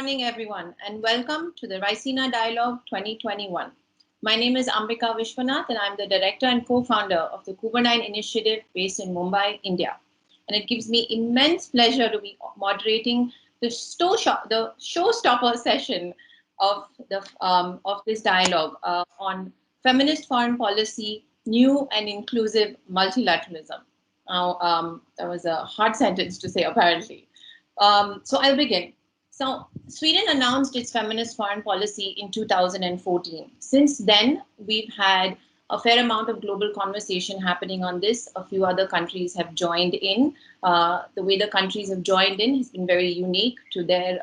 morning, everyone, and welcome to the Raisina Dialogue 2021. My name is Ambika Vishwanath, and I'm the director and co-founder of the Kuber9 initiative based in Mumbai, India. And it gives me immense pleasure to be moderating the Showstopper session of this dialogue on feminist foreign policy, new and inclusive multilateralism. Now, that was a hard sentence to say, apparently. So I'll begin. So Sweden announced its feminist foreign policy in 2014. Since then, we've had a fair amount of global conversation happening on this. A few other countries have joined in. The way the countries have joined in has been very unique to their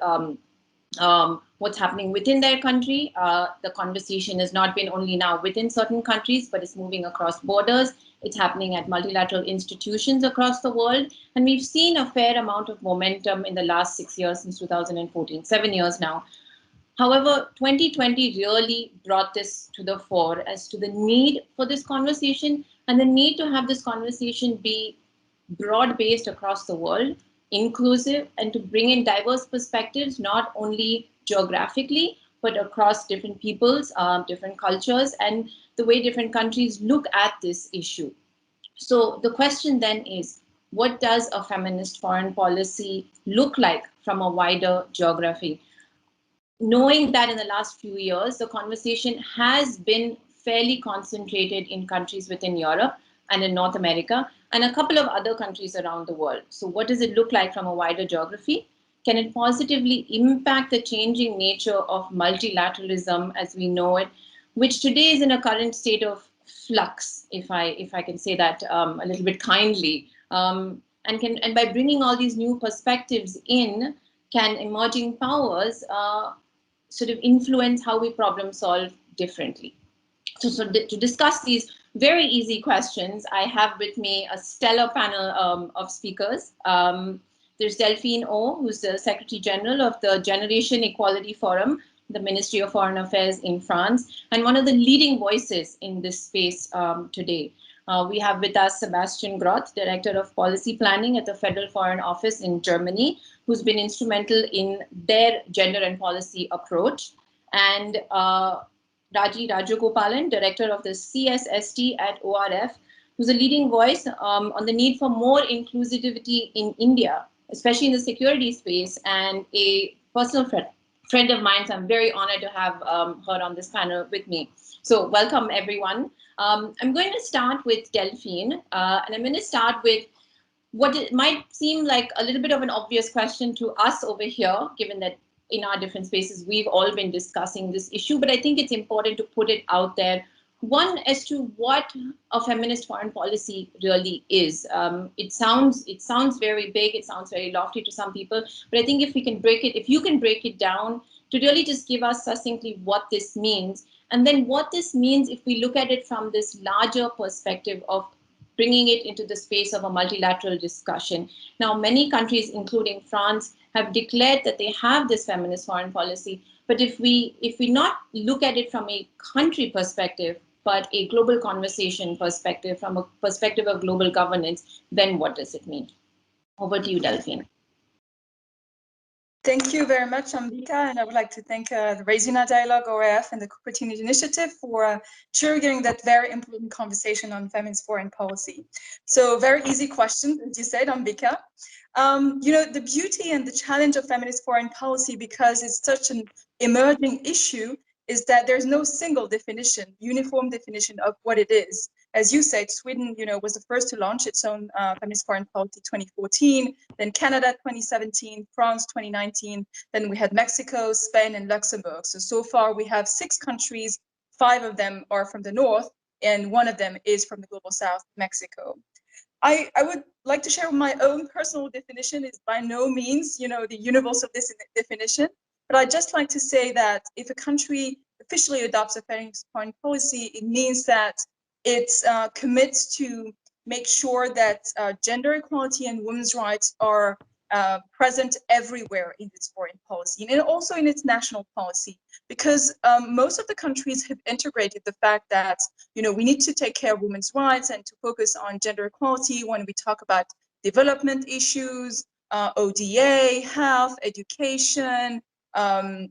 what's happening within their country. The conversation has not been only now within certain countries, but it's moving across borders. It's happening at multilateral institutions across the world. And we've seen a fair amount of momentum in the last 6 years since 2014, 7 years now. However, 2020 really brought this to the fore as to the need for this conversation and the need to have this conversation be broad-based across the world, inclusive, and to bring in diverse perspectives, not only geographically, but across different peoples, different cultures, and the way different countries look at this issue. So the question then is, what does a feminist foreign policy look like from a wider geography? Knowing that in the last few years, the conversation has been fairly concentrated in countries within Europe and in North America, and a couple of other countries around the world. So what does it look like from a wider geography? Can it positively impact the changing nature of multilateralism as we know it, which today is in a current state of flux, if I can say that a little bit kindly, and by bringing all these new perspectives in, can emerging powers sort of influence how we problem solve differently? So to discuss these very easy questions, I have with me a stellar panel of speakers. There's Delphine O, who's the Secretary General of the Generation Equality Forum, the Ministry of Foreign Affairs in France, and one of the leading voices in this space today. We have with us Sebastian Groth, Director of Policy Planning at the Federal Foreign Office in Germany, who's been instrumental in their gender and policy approach. And Raji Rajagopalan, Director of the CSST at ORF, who's a leading voice on the need for more inclusivity in India, especially in the security space, and a personal friend of mine. So I'm very honored to have her on this panel with me. So welcome, everyone. I'm going to start with Delphine, and I'm going to start with what it might seem like a little bit of an obvious question to us over here, given that in our different spaces, we've all been discussing this issue, but I think it's important to put it out there. One, as to what a feminist foreign policy really is. It sounds very big, it sounds very lofty to some people, but I think if you can break it down to really just give us succinctly what this means, and then what this means if we look at it from this larger perspective of bringing it into the space of a multilateral discussion. Now, many countries, including France, have declared that they have this feminist foreign policy. But if we not look at it from a country perspective, but a global conversation perspective, from a perspective of global governance, then what does it mean? Over to you, Delphine. Thank you very much, Ambika, and I would like to thank the Raisina Dialogue, ORF, and the Pertinent initiative for triggering that very important conversation on feminist foreign policy. So very easy question, as you said, Ambika. The beauty and the challenge of feminist foreign policy, because it's such an emerging issue, is that there's no single definition, uniform definition of what it is. As you said, Sweden, was the first to launch its own feminist foreign policy 2014, then Canada 2017, France 2019, then we had Mexico, Spain, and Luxembourg. So far we have 6 countries, 5 of them are from the north, and 1 of them is from the global south, Mexico. I would like to share my own personal definition. Is by no means, the universe of this definition. But I'd just like to say that if a country officially adopts a feminist foreign policy, it means that it commits to make sure that gender equality and women's rights are present everywhere in its foreign policy and also in its national policy, because most of the countries have integrated the fact that we need to take care of women's rights and to focus on gender equality when we talk about development issues, ODA, health, education, and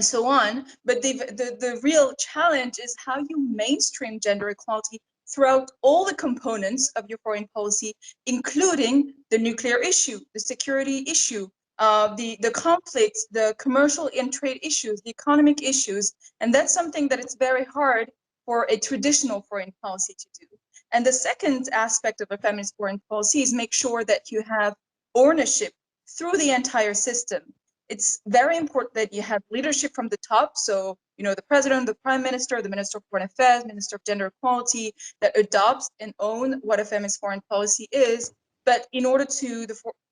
so on. But the real challenge is how you mainstream gender equality throughout all the components of your foreign policy, including the nuclear issue, the security issue, the conflicts, the commercial and trade issues, the economic issues. And that's something that it's very hard for a traditional foreign policy to do. And the second aspect of a feminist foreign policy is make sure that you have ownership through the entire system. It's very important that you have leadership from the top. So, you know, the president, the prime minister, the minister of foreign affairs, minister of gender equality, that adopts and own what a feminist foreign policy is. But in order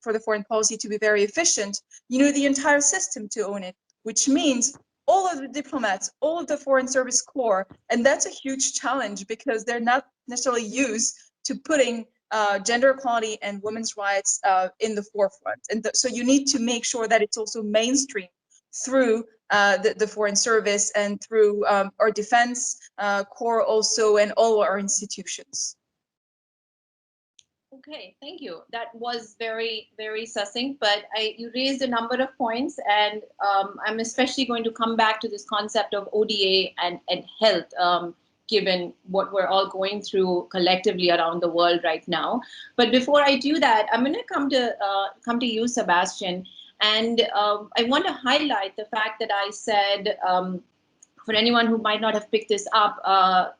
for the foreign policy to be very efficient, you need the entire system to own it, which means all of the diplomats, all of the foreign service corps, and that's a huge challenge because they're not necessarily used to putting gender equality and women's rights in the forefront. And so you need to make sure that it's also mainstream through the foreign service and through our defense corps also, and all our institutions. Okay, thank you. That was very, very succinct, but you raised a number of points, and I'm especially going to come back to this concept of ODA and health, given what we're all going through collectively around the world right now. But before I do that, I'm going to come to you, Sebastian, and I want to highlight the fact that I said, for anyone who might not have picked this up,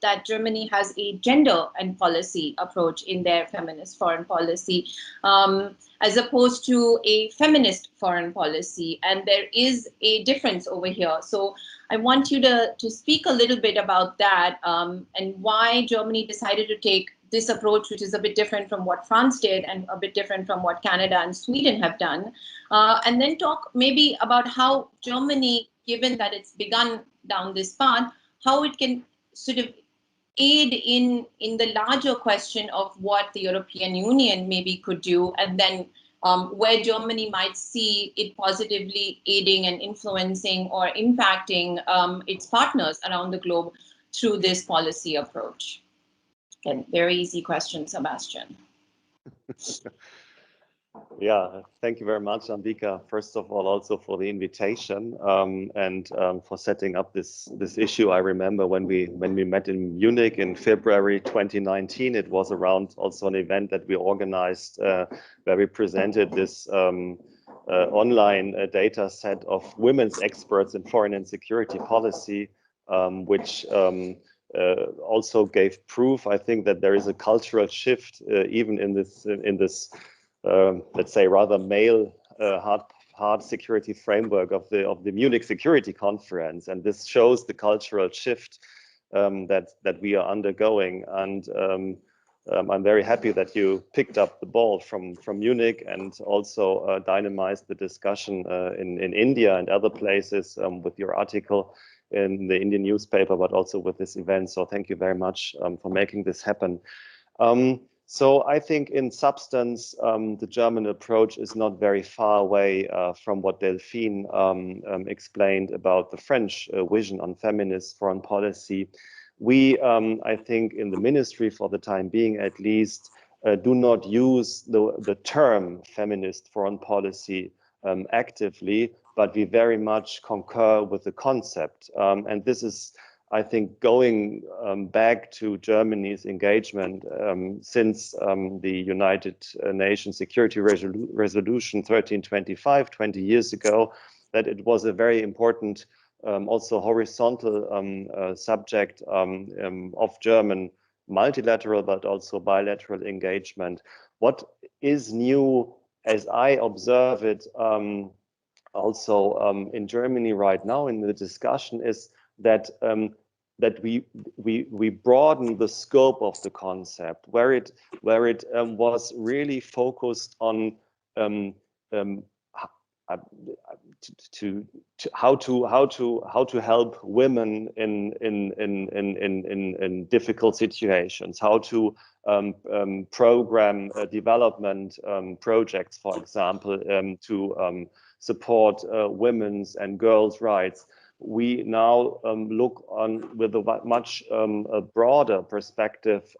that Germany has a gender and policy approach in their feminist foreign policy, as opposed to a feminist foreign policy. And there is a difference over here. So I want you to speak a little bit about that, and why Germany decided to take this approach, which is a bit different from what France did and a bit different from what Canada and Sweden have done. And then talk maybe about how Germany, given that it's begun down this path, how it can sort of aid in the larger question of what the European Union maybe could do, and then where Germany might see it positively aiding and influencing or impacting its partners around the globe through this policy approach. Again, very easy question, Sebastian. Yeah, thank you very much, Ambika. First of all, also for the invitation and for setting up this issue. I remember when we met in Munich in February 2019. It was around also an event that we organized where we presented this online data set of women's experts in foreign and security policy, which also gave proof, I think, that there is a cultural shift even in this let's say rather male hard security framework of the Munich Security Conference, and this shows the cultural shift that we are undergoing. And I'm very happy that you picked up the ball from Munich and also dynamized the discussion in India and other places with your article in the Indian newspaper, but also with this event. So thank you very much for making this happen. So I think in substance, the German approach is not very far away from what Delphine explained about the French vision on feminist foreign policy. We, I think, in the ministry for the time being at least, do not use the term feminist foreign policy actively, but we very much concur with the concept. And this is, I think, going back to Germany's engagement since the United Nations Security Resolution 1325, 20 years ago, that it was a very important, also horizontal subject of German multilateral, but also bilateral engagement. What is new, as I observe it, also in Germany right now in the discussion, is that that we broaden the scope of the concept, where it was really focused on how to help women in difficult situations, how to program development projects, for example, to support women's and girls' rights. We now look on with a much broader perspective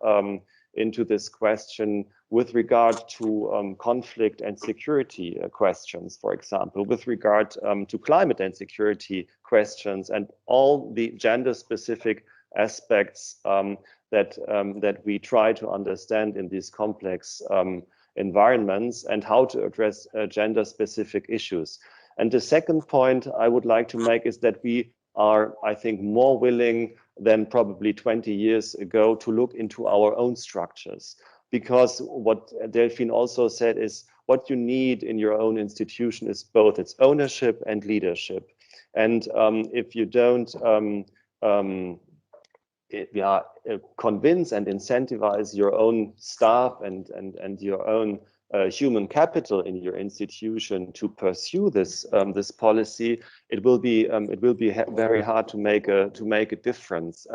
into this question with regard to conflict and security questions, for example, with regard to climate and security questions, and all the gender-specific aspects that we try to understand in these complex environments, and how to address gender-specific issues. And the second point I would like to make is that we are, I think, more willing than probably 20 years ago to look into our own structures. Because what Delphine also said is what you need in your own institution is both its ownership and leadership. And if you don't convince and incentivize your own staff and your own human capital in your institution to pursue this this policy, it will be very hard to make a difference.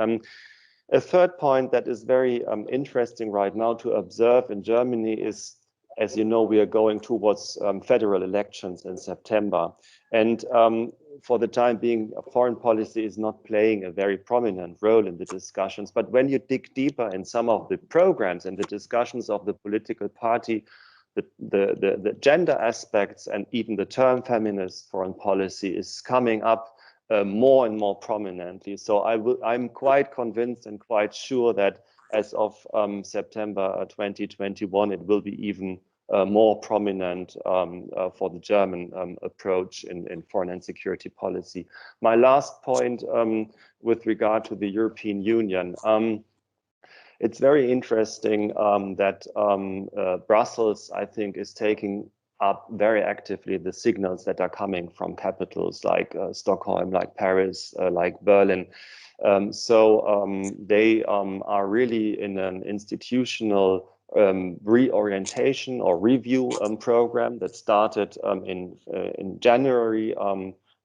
A third point that is very interesting right now to observe in Germany is, as you know, we are going towards federal elections in September. And for the time being, foreign policy is not playing a very prominent role in the discussions. But when you dig deeper in some of the programs and the discussions of the political party, the gender aspects and even the term feminist foreign policy is coming up more and more prominently. So I'm quite convinced and quite sure that as of September 2021, it will be even more prominent for the German approach in foreign and security policy. My last point with regard to the European Union. It's very interesting that Brussels, I think, is taking up very actively the signals that are coming from capitals like Stockholm, like Paris, like Berlin. They are really in an institutional reorientation or review program that started in January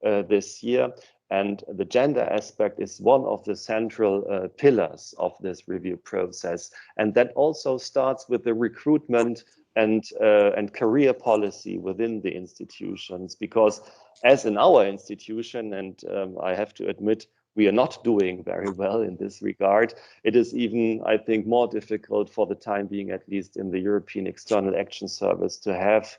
this year. And the gender aspect is one of the central pillars of this review process. And that also starts with the recruitment and career policy within the institutions, because as in our institution, and I have to admit, we are not doing very well in this regard. It is even, I think, more difficult for the time being, at least in the European External Action Service, to have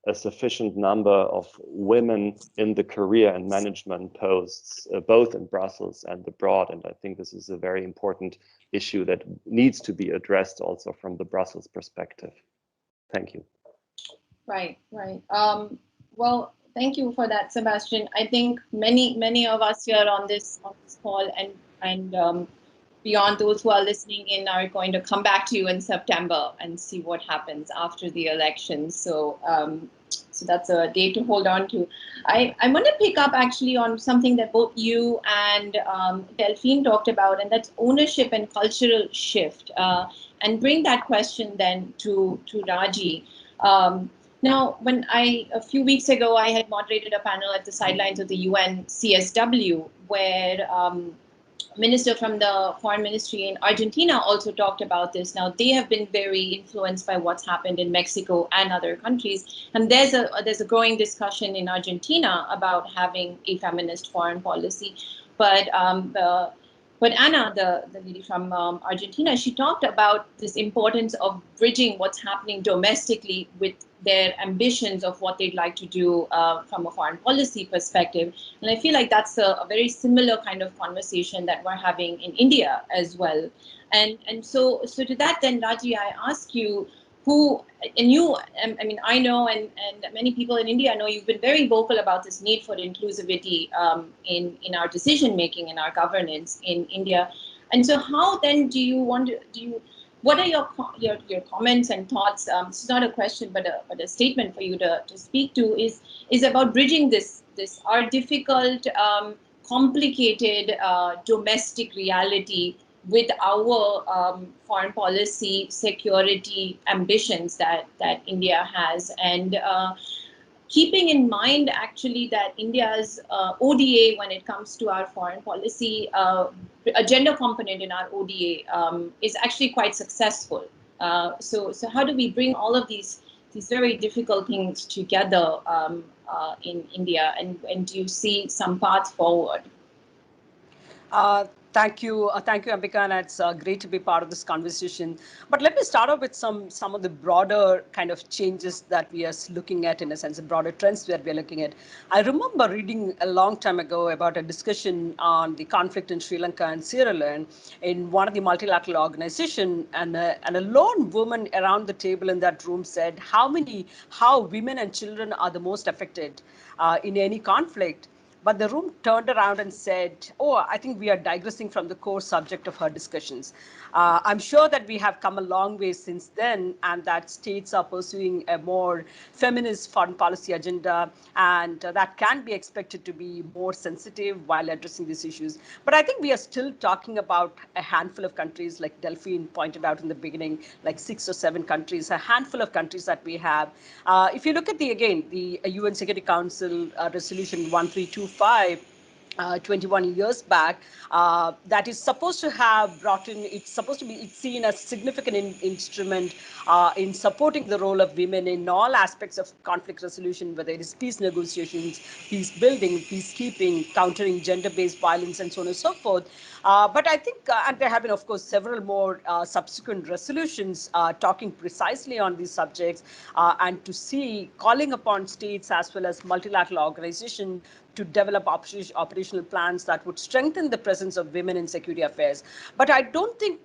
a sufficient number of women in the career and management posts, both in Brussels and abroad. And I think this is a very important issue that needs to be addressed also from the Brussels perspective. Thank you. Right. Well, thank you for that, Sebastian. I think many of us here on this call and beyond those who are listening in are going to come back to you in September and see what happens after the election. So that's a date to hold on to. I want to pick up actually on something that both you and Delphine talked about, and that's ownership and cultural shift, and bring that question then to Raji. Now, a few weeks ago, I had moderated a panel at the sidelines of the UN CSW, where minister from the foreign ministry in Argentina also talked about this. Now, they have been very influenced by what's happened in Mexico and other countries. And there's a growing discussion in Argentina about having a feminist foreign policy. But Anna, the lady from Argentina, she talked about this importance of bridging what's happening domestically with their ambitions of what they'd like to do from a foreign policy perspective. And I feel like that's a very similar kind of conversation that we're having in India as well. And so to that then, Raji, I ask you, I know, and many people in India know you've been very vocal about this need for inclusivity in our decision making and our governance in India. And so how then what are your comments and thoughts? It's not a question, but a statement for you to speak to is about bridging this our difficult, complicated domestic reality with our foreign policy security ambitions that India has, and keeping in mind actually that India's ODA, when it comes to our foreign policy, a gender component in our ODA is actually quite successful. So how do we bring all of these very difficult things together in India, and do you see some path forward? Thank you, Ambika, and it's great to be part of this conversation. But let me start off with some of the broader kind of changes that we are looking at, in a sense, the broader trends that we are looking at. I remember reading a long time ago about a discussion on the conflict in Sri Lanka and Sierra Leone in one of the multilateral organizations, and a lone woman around the table in that room said how women and children are the most affected in any conflict. But the room turned around and said, oh, I think we are digressing from the core subject of her discussions. I'm sure that we have come a long way since then, and that states are pursuing a more feminist foreign policy agenda, and that can be expected to be more sensitive while addressing these issues. But I think we are still talking about a handful of countries, like Delphine pointed out in the beginning, like 6 or 7 countries, a handful of countries that we have. If you look at the UN Security Council resolution 1325, 21 years back, that is supposed to have brought in, it's supposed to be, it's seen as significant instrument in supporting the role of women in all aspects of conflict resolution, whether it is peace negotiations, peace building, peacekeeping, countering gender-based violence, and so on and so forth. But I think, and there have been, of course, several more subsequent resolutions talking precisely on these subjects, and to see, calling upon states as well as multilateral organizations to develop operational plans that would strengthen the presence of women in security affairs. But I don't think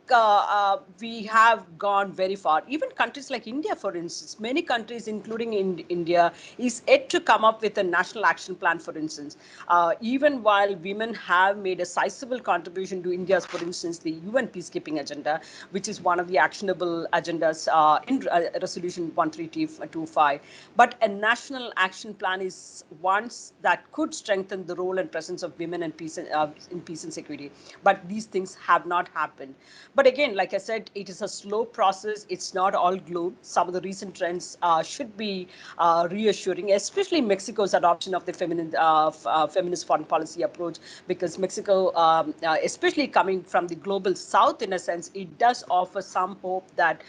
we have gone very far. Even countries like India, for instance, many countries, including India, is yet to come up with a national action plan, for instance. Even while women have made a sizable contribution to India's, for instance, the UN peacekeeping agenda, which is one of the actionable agendas in Resolution 1325. But a national action plan is one that could strengthen the role and presence of women in peace and security. But these things have not happened. But again, like I said, it is a slow process. It's not all gloom. Some of the recent trends should be reassuring, especially Mexico's adoption of the feminist foreign policy approach, because Mexico, especially coming from the global south, in a sense, it does offer some hope that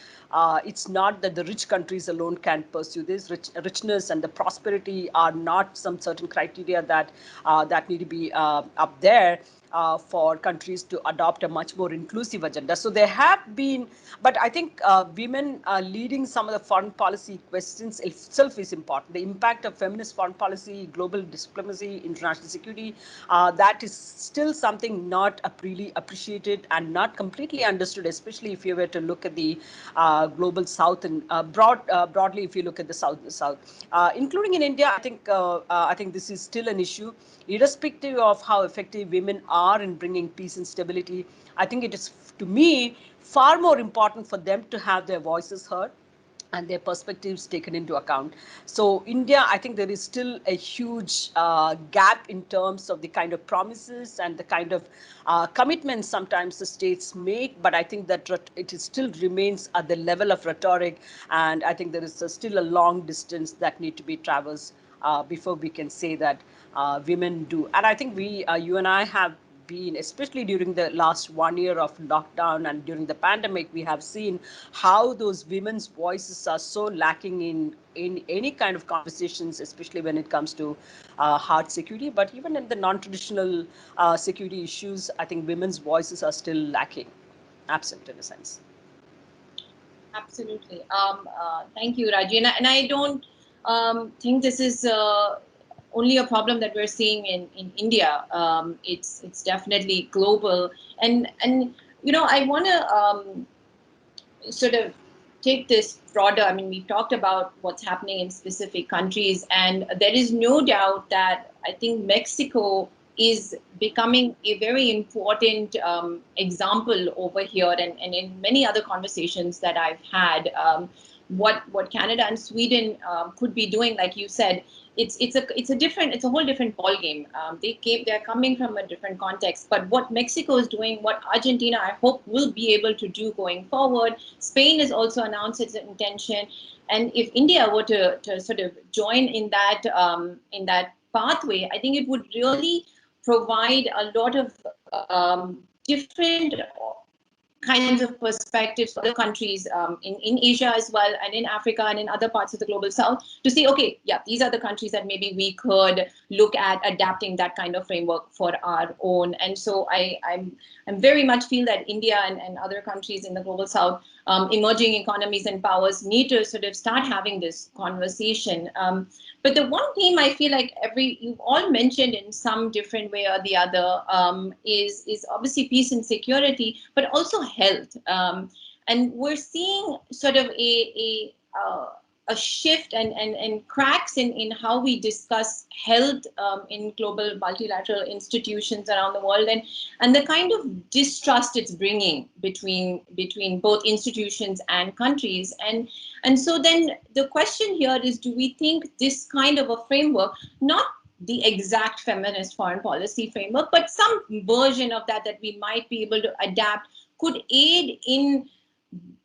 it's not that the rich countries alone can pursue this. Richness and the prosperity are not some certain criteria that need to be up there for countries to adopt a much more inclusive agenda. So there have been, but I think women leading some of the foreign policy questions itself is important. The impact of feminist foreign policy, global diplomacy, international security, that is still something not really appreciated and not completely understood, especially if you were to look at the global south and broadly if you look at the south. Including in India, I think this is still an issue, irrespective of how effective women are in bringing peace and stability. I think it is, to me, far more important for them to have their voices heard and their perspectives taken into account. So India, I think there is still a huge gap in terms of the kind of promises and the kind of commitments sometimes the states make, but I think that it still remains at the level of rhetoric, and I think there is still a long distance that need to be traversed before we can say that women do. And I think you and I have been, especially during the last 1 year of lockdown and during the pandemic, we have seen how those women's voices are so lacking in any kind of conversations, especially when it comes to hard security. But even in the non-traditional security issues, I think women's voices are still lacking, absent in a sense. Absolutely. Thank you, Raji. And I don't think this is only a problem that we're seeing in India. It's definitely global. And I want to sort of take this broader. I mean, we talked about what's happening in specific countries, and there is no doubt that I think Mexico is becoming a very important example over here, and in many other conversations that I've had, what Canada and Sweden could be doing, like you said, it's a whole different ballgame. They're coming from a different context, but what Mexico is doing, what Argentina, I hope, will be able to do going forward. Spain has also announced its intention, and if India were to sort of join in that pathway, I think it would really provide a lot of different kinds of perspectives for other countries in Asia as well, and in Africa and in other parts of the global south, to say, okay, yeah, these are the countries that maybe we could look at adapting that kind of framework for our own. And so I'm very much feel that India and other countries in the global south, emerging economies and powers, need to sort of start having this conversation. But the one theme I feel like you've all mentioned in some different way or the other is obviously peace and security, but also health. And we're seeing sort of a shift and cracks in how we discuss health in global multilateral institutions around the world, and the kind of distrust it's bringing between both institutions and countries. And so then the question here is, do we think this kind of a framework, not the exact feminist foreign policy framework, but some version of that we might be able to adapt, could aid in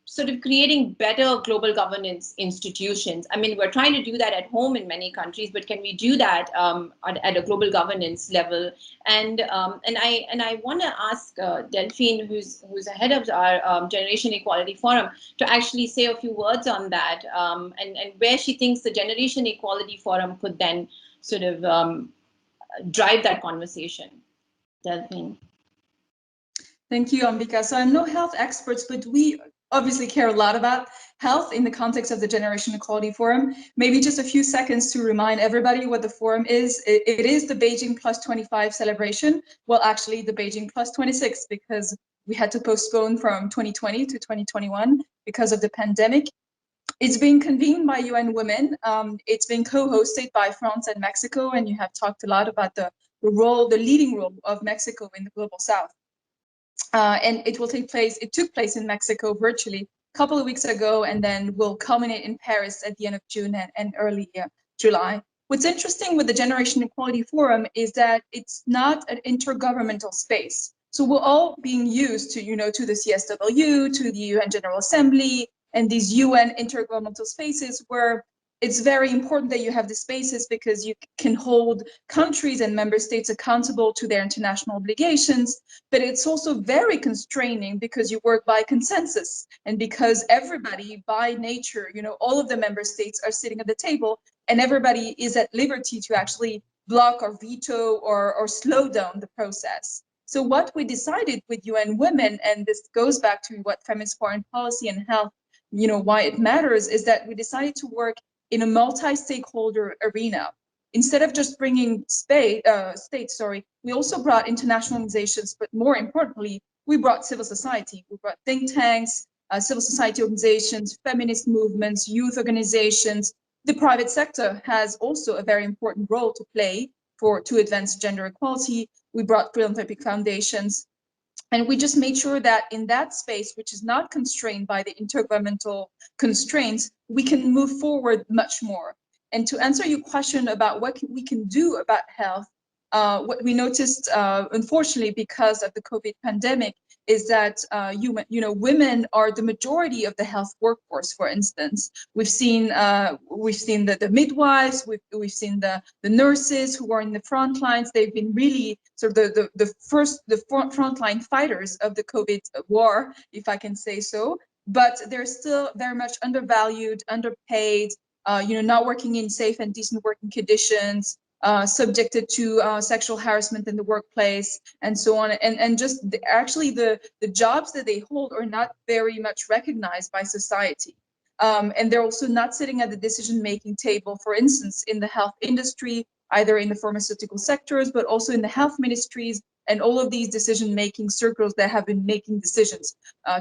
sort of creating better global governance institutions? I mean, we're trying to do that at home in many countries, but can we do that at a global governance level? And I want to ask Delphine, who's the head of our Generation Equality Forum, to actually say a few words on that, and where she thinks the Generation Equality Forum could then sort of drive that conversation. Delphine. Thank you, Ambika. So I'm no health experts, but we obviously care a lot about health in the context of the Generation Equality Forum. Maybe just a few seconds to remind everybody what the forum is. It is the Beijing Plus 25 celebration. Well, actually the Beijing Plus 26, because we had to postpone from 2020 to 2021 because of the pandemic. It's being convened by UN Women. It's been co-hosted by France and Mexico, and you have talked a lot about the leading role of Mexico in the global south. And it took place in Mexico virtually a couple of weeks ago, and then will culminate in Paris at the end of June and early July. What's interesting with the Generation Equality Forum is that it's not an intergovernmental space. So we're all being used to, to the CSW, to the UN General Assembly, and these UN intergovernmental spaces where it's very important that you have the spaces because you can hold countries and member states accountable to their international obligations, but it's also very constraining because you work by consensus, and because everybody by nature, all of the member states are sitting at the table, and everybody is at liberty to actually block or veto or slow down the process. So what we decided with UN Women, and this goes back to what feminist foreign policy and health, why it matters, is that we decided to work in a multi-stakeholder arena. Instead of just bringing states, we also brought international organizations, but more importantly, we brought civil society. We brought think tanks, civil society organizations, feminist movements, youth organizations. The private sector has also a very important role to play to advance gender equality. We brought philanthropic foundations. And we just made sure that in that space, which is not constrained by the intergovernmental constraints, we can move forward much more. And to answer your question about what we can do about health, what we noticed, unfortunately, because of the COVID pandemic, is that women are the majority of the health workforce. For instance, we've seen the midwives, we've seen the nurses who are in the front lines. They've been really sort of the frontline fighters of the COVID war, if I can say so. But they're still very much undervalued, underpaid, not working in safe and decent working conditions, subjected to sexual harassment in the workplace, and so on. And just actually the jobs that they hold are not very much recognized by society. And they're also not sitting at the decision-making table, for instance, in the health industry, either in the pharmaceutical sectors, but also in the health ministries and all of these decision-making circles that have been making decisions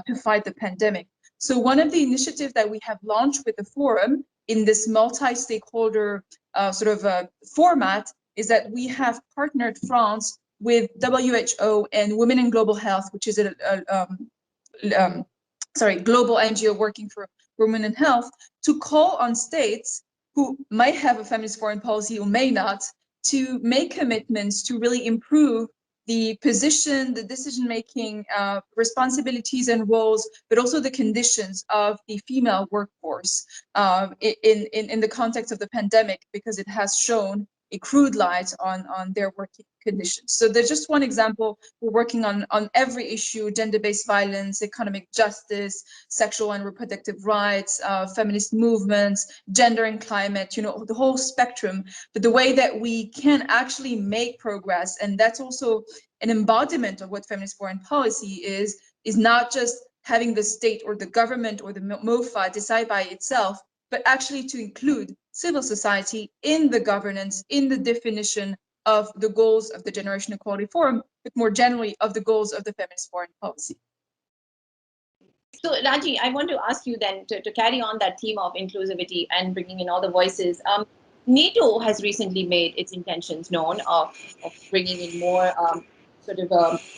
to fight the pandemic. So one of the initiatives that we have launched with the forum in this multi-stakeholder format is that we have partnered France with WHO and Women in Global Health, which is a global NGO working for women in health, to call on states who might have a feminist foreign policy or may not, to make commitments to really improve the position, the decision-making responsibilities and roles, but also the conditions of the female workforce in the context of the pandemic, because it has shown a crude light on their working conditions. So there's just one example. We're working on every issue: gender-based violence, economic justice, sexual and reproductive rights, feminist movements, gender and climate, you know, the whole spectrum. But the way that we can actually make progress, and that's also an embodiment of what feminist foreign policy is not just having the state or the government or the MOFA decide by itself, but actually to include civil society in the governance, in the definition of the goals of the Generation Equality Forum, but more generally of the goals of the feminist foreign policy. So Raji, I want to ask you then to carry on that theme of inclusivity and bringing in all the voices. NATO has recently made its intentions known of bringing in more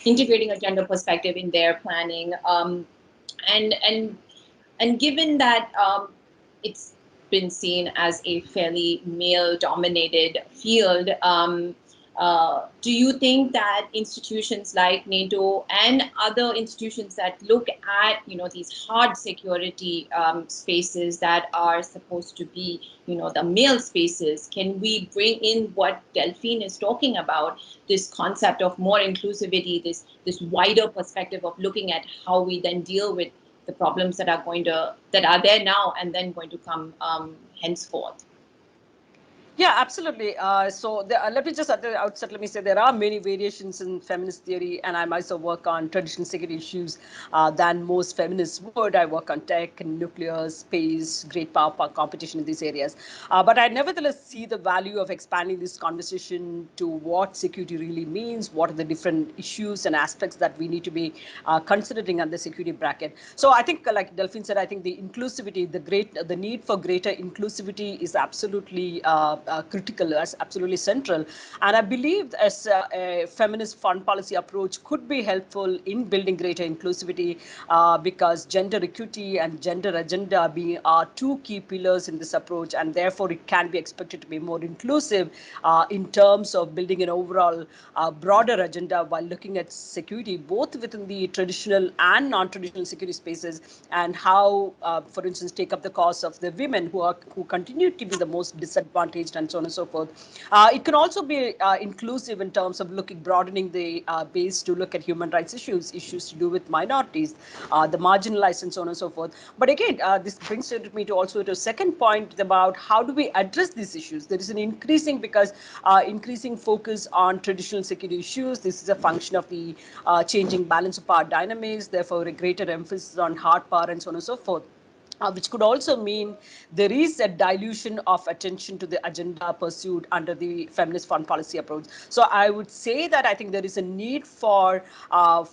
integrating a gender perspective in their planning. And given that it's been seen as a fairly male-dominated field, do you think that institutions like NATO and other institutions that look at, you know, these hard security spaces that are supposed to be, you know, the male spaces, can we bring in what Delphine is talking about, this concept of more inclusivity, this wider perspective of looking at how we then deal with the problems that are there now and then going to come henceforth? Yeah, absolutely. Let me just at the outset, let me say there are many variations in feminist theory, and I myself work on traditional security issues than most feminists would. I work on tech, nuclear, space, great power competition in these areas. But I nevertheless see the value of expanding this conversation to what security really means, what are the different issues and aspects that we need to be considering on the security bracket. So I think, like Delphine said, I think the inclusivity, the need for greater inclusivity is absolutely critical, as absolutely central. And I believe as a feminist foreign policy approach could be helpful in building greater inclusivity because gender equity and gender agenda are two key pillars in this approach, and therefore it can be expected to be more inclusive in terms of building an overall broader agenda while looking at security both within the traditional and non-traditional security spaces, and how, for instance, take up the cause of the women who continue to be the most disadvantaged and so on and so forth. It can also be inclusive in terms of broadening the base to look at human rights issues to do with minorities, the marginalized and so on and so forth. But again, this brings me to also to a second point about how do we address these issues. There is an increasing focus on traditional security issues. This is a function of the changing balance of power dynamics, therefore a greater emphasis on hard power and so on and so forth. Which could also mean there is a dilution of attention to the agenda pursued under the feminist foreign policy approach. So I would say that I think there is a need for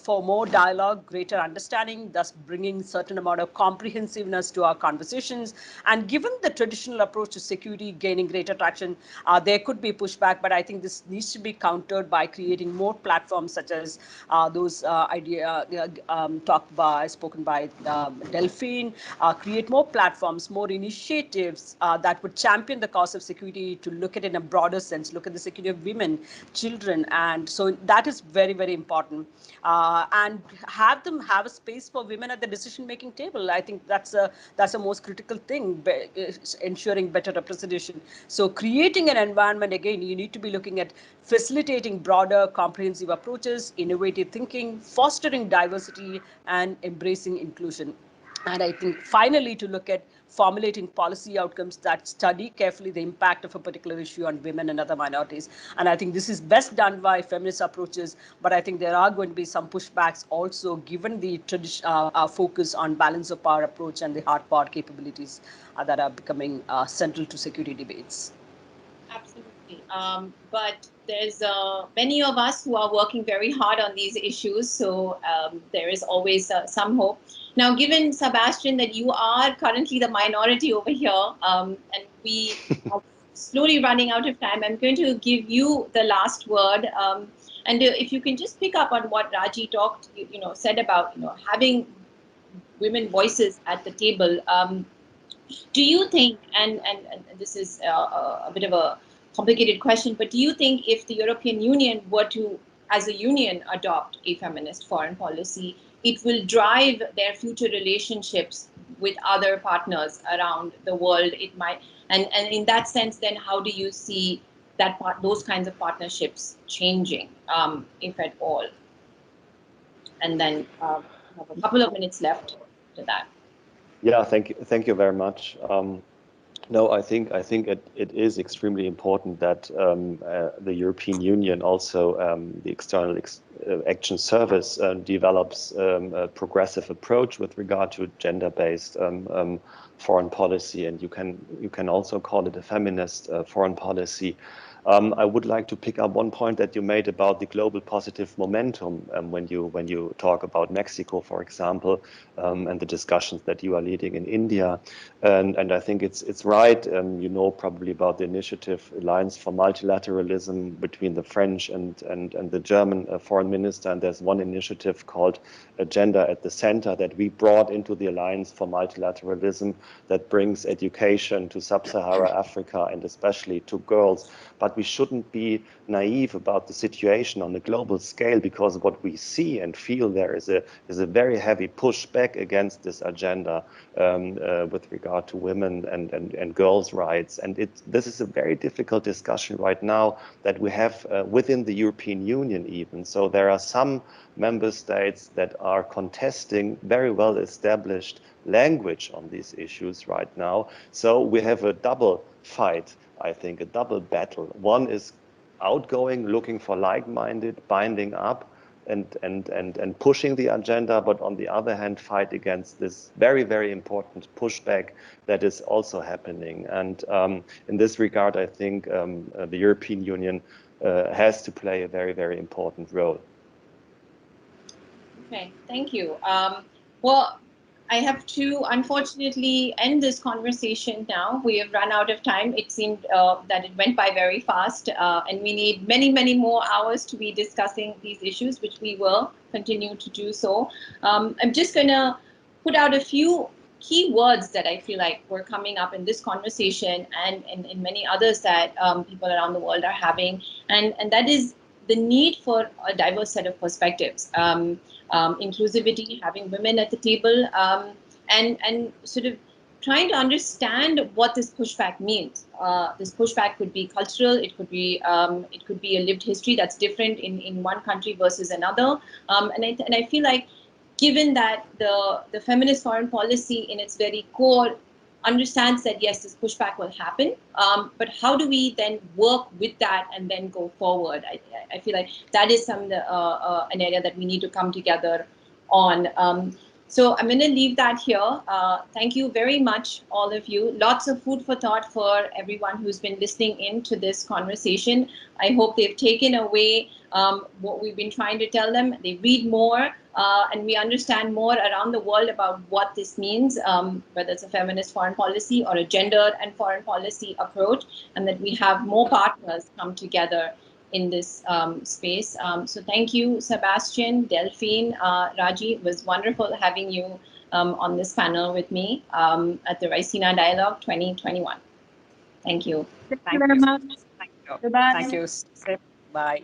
more dialogue, greater understanding, thus bringing certain amount of comprehensiveness to our conversations. And given the traditional approach to security gaining greater traction, there could be pushback, but I think this needs to be countered by creating more platforms such as those spoken by Delphine, create more platforms, more initiatives that would champion the cause of security, to look at it in a broader sense, look at the security of women, children. And so that is very, very important. And have them have a space for women at the decision-making table. I think that's a most critical thing, ensuring better representation. So creating an environment, again, you need to be looking at facilitating broader, comprehensive approaches, innovative thinking, fostering diversity, and embracing inclusion. And I think finally to look at formulating policy outcomes that study carefully the impact of a particular issue on women and other minorities. And I think this is best done by feminist approaches, but I think there are going to be some pushbacks also given the focus on balance of power approach and the hard power capabilities that are becoming central to security debates. Absolutely. But there's many of us who are working very hard on these issues, so there is always some hope. Now, given, Sebastian, that you are currently the minority over here, and we are slowly running out of time, I'm going to give you the last word. And if you can just pick up on what Raji said about having women voices at the table. Do you think, and this is a bit of a complicated question, but do you think if the European Union were to, as a union, adopt a feminist foreign policy, it will drive their future relationships with other partners around the world? It might, and in that sense, then how do you see those kinds of partnerships changing, if at all? And then we have a couple of minutes left to that. Yeah, thank you very much. No, I think it is extremely important that the European Union, also the External Action Service, develops a progressive approach with regard to gender-based foreign policy, and you can also call it a feminist foreign policy. I would like to pick up one point that you made about the global positive momentum when you talk about Mexico, for example, and the discussions that you are leading in India, and I think it's right. You know probably about the initiative Alliance for Multilateralism between the French and the German foreign minister, and there's one initiative called Gender at the Center that we brought into the Alliance for Multilateralism that brings education to sub-Saharan Africa and especially to girls. But we shouldn't be naive about the situation on a global scale, because what we see and feel there is a very heavy pushback against this agenda with regard to women and girls' rights. And this is a very difficult discussion right now that we have within the European Union even. So there are some member states that are contesting very well established language on these issues right now. So we have a double fight, I think, a double battle. One is outgoing, looking for like-minded, binding up and pushing the agenda, but on the other hand, fight against this very, very important pushback that is also happening. And in this regard, I think the European Union has to play a very, very important role. Okay, thank you. Well, I have to unfortunately end this conversation now. We have run out of time. It seemed that it went by very fast, and we need many, many more hours to be discussing these issues, which we will continue to do so. I'm just going to put out a few key words that I feel like were coming up in this conversation and in many others that people around the world are having, and that is the need for a diverse set of perspectives. Inclusivity, having women at the table, and sort of trying to understand what this pushback means. This pushback could be cultural, it could be a lived history that's different in one country versus another. And I feel like, given that the feminist foreign policy in its very core understands that yes, this pushback will happen, but how do we then work with that and then go forward? I feel like that is an area that we need to come together on. So I'm going to leave that here. Thank you very much, all of you. Lots of food for thought for everyone who's been listening in to this conversation. I hope they've taken away what we've been trying to tell them. They read more, and we understand more around the world about what this means, whether it's a feminist foreign policy or a gender and foreign policy approach, and that we have more partners come together in this space. So thank you, Sebastian, Delphine, Raji. It was wonderful having you on this panel with me at the Raisina Dialogue 2021. Thank you. Thank you very much. Thank you. Goodbye. Thank you. Bye.